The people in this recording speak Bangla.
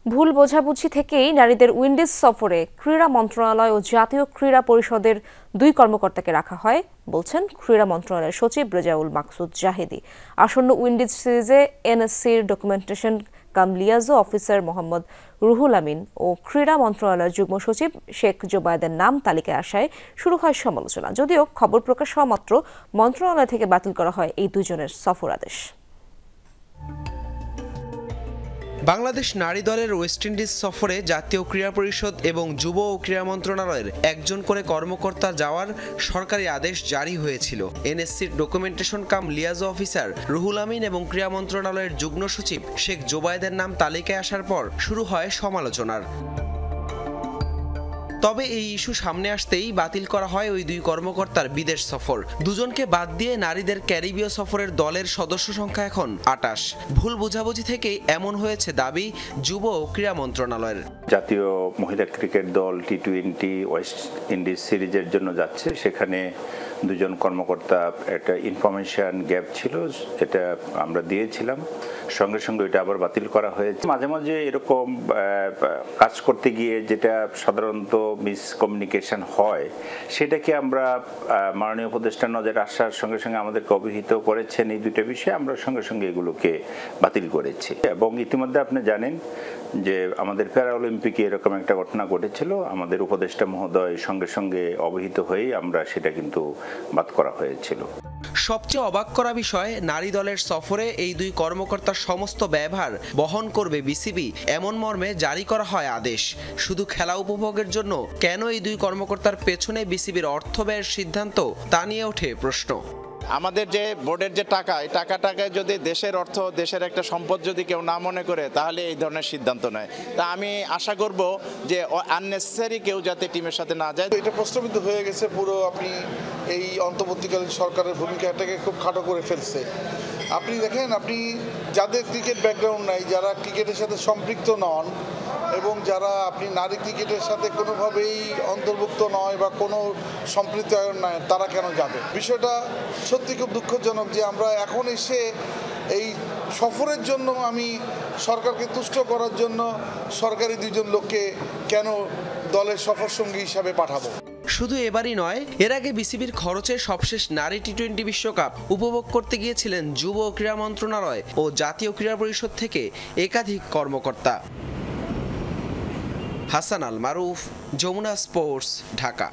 ভুল বোঝাবুঝি থেকেই নারীদের উইন্ডিজ সফরে ক্রীড়া মন্ত্রণালয় ও জাতীয় ক্রীড়া পরিষদের দুই কর্মকর্তাকে রাখা হয় বলছেন ক্রীড়া মন্ত্রণালয়ের সচিব রেজাউল মাকসুদ জাহিদি। আসন্ন উইন্ডিজ সিরিজে এনএসসির ডকুমেন্টেশন কাম লিয়াজো অফিসার মোহাম্মদ রুহুল আমিন ও ক্রীড়া মন্ত্রণালয়ের যুগ্ম সচিব শেখ জোবায়েদের নাম তালিকায় আসায় শুরু হয় সমালোচনা। যদিও খবর প্রকাশ হওয়া মাত্র মন্ত্রণালয় থেকে বাতিল করা হয় এই দুজনের সফর আদেশ। বাংলাদেশ নারী দলের ওয়েস্ট ইন্ডিজ সফরে জাতীয় ক্রীড়া পরিষদ এবং যুব ও ক্রীড়া মন্ত্রণালয়ের একজন করে কর্মকর্তা যাওয়ার সরকারি আদেশ জারি হয়েছিল। এনএসসির ডকুমেন্টেশন কাম লিয়াজো অফিসার রুহুল আমিন এবং ক্রীড়া মন্ত্রণালয়ের যুগ্ম সচিব শেখ জোবায়েদের নাম তালিকায় আসার পর শুরু হয় সমালোচনার। তবে এই ইস্যু সামনে আসতেই বাতিল করা হয় ওই দুই কর্মকর্তার বিদেশ সফর। দুজনকে বাদ দিয়ে নারীদের ক্যারিবীয় সফরের দলের সদস্য সংখ্যা এখন ২৮। ভুল বোঝাবুঝি থেকেই এমন হয়েছে দাবি যুব ও ক্রীড়া মন্ত্রণালয়ের। জাতীয় মহিলা ক্রিকেট দল টি-20 ওয়েস্ট ইন্ডিজ সিরিজের জন্য যাচ্ছে, সেখানে দুজন কর্মকর্তা একটা ইনফরমেশন গ্যাপ ছিল, এটা আমরা দিয়েছিলাম, সঙ্গে সঙ্গে এটা আবার বাতিল করা হয়েছে। মাঝে মাঝে এরকম কাজ করতে গিয়ে যেটা সাধারণত মিসকমিউনিকেশন হয়, সেটাকে আমরা মাননীয় উপদেষ্টার নজরে আসার সঙ্গে সঙ্গে আমাদেরকে অবহিত করেছেন এই দুটো বিষয়ে, আমরা সঙ্গে সঙ্গে এগুলোকে বাতিল করেছি। এবং ইতিমধ্যে আপনি জানেন যে আমাদের প্যারা অলিম্পিকে এরকম একটা ঘটনা ঘটেছিল, আমাদের উপদেষ্টা মহোদয় সঙ্গে সঙ্গে অবহিত হয়েই আমরা সেটা কিন্তু বাদ করা হয়েছিল। সবচেয়ে অবাক করা বিষয়, নারী দলের সফরে এই দুই কর্মকর্তার সমস্ত ব্যয়ভার বহন করবে বিসিবি, এমন মর্মে জারি করা হয় আদেশ। শুধু খেলা উপভোগের জন্য কেন এই দুই কর্মকর্তার পেছনে বিসিবির অর্থ ব্যয়ের সিদ্ধান্ত, তা নিয়ে ওঠে প্রশ্ন। আমাদের যে বোর্ডের যে টাকা, এই টাকাটাকে যদি দেশের অর্থ, দেশের একটা সম্পদ যদি কেউ না মনে করে, তাহলে এই ধরনের সিদ্ধান্ত নেয়। তা আমি আশা করব যে আননেসেসারি কেউ যাতে টিমের সাথে না যায়। এটা প্রশ্নবিদ্ধ হয়ে গেছে পুরো। আপনি এই অন্তর্বর্তীকালীন সরকারের ভূমিকাটাকে খুব খাটো করে ফেলছে। আপনি দেখেন, আপনি যাদের ক্রিকেট ব্যাকগ্রাউন্ড নাই, যারা ক্রিকেটের সাথে সম্পৃক্ত নন এবং যারা আপনি নারী ক্রিকেটের সাথে কোনোভাবেই অন্তর্ভুক্ত নয় বা কোনো সম্পৃক্তায়ন নয়, তারা কেন যাবে? বিষয়টা সত্যি খুব দুঃখজনক যে আমরা এখন এসে এই সফরের জন্য, আমি সরকারকে তুষ্ট করার জন্য সরকারি দুইজন লোককে কেন দলের সফর সঙ্গী হিসাবে পাঠাবো। শুধু এবারই নয়, এর আগে বিসিবির খরচে সবশেষ নারী টি-20 বিশ্বকাপ উপভোগ করতে গিয়েছিলেন যুব ও ক্রীড়া মন্ত্রণালয় ও জাতীয় ক্রীড়া পরিষদ থেকে একাধিক কর্মকর্তা। হাসান আল মারুফ, যমুনা স্পোর্টস, ঢাকা।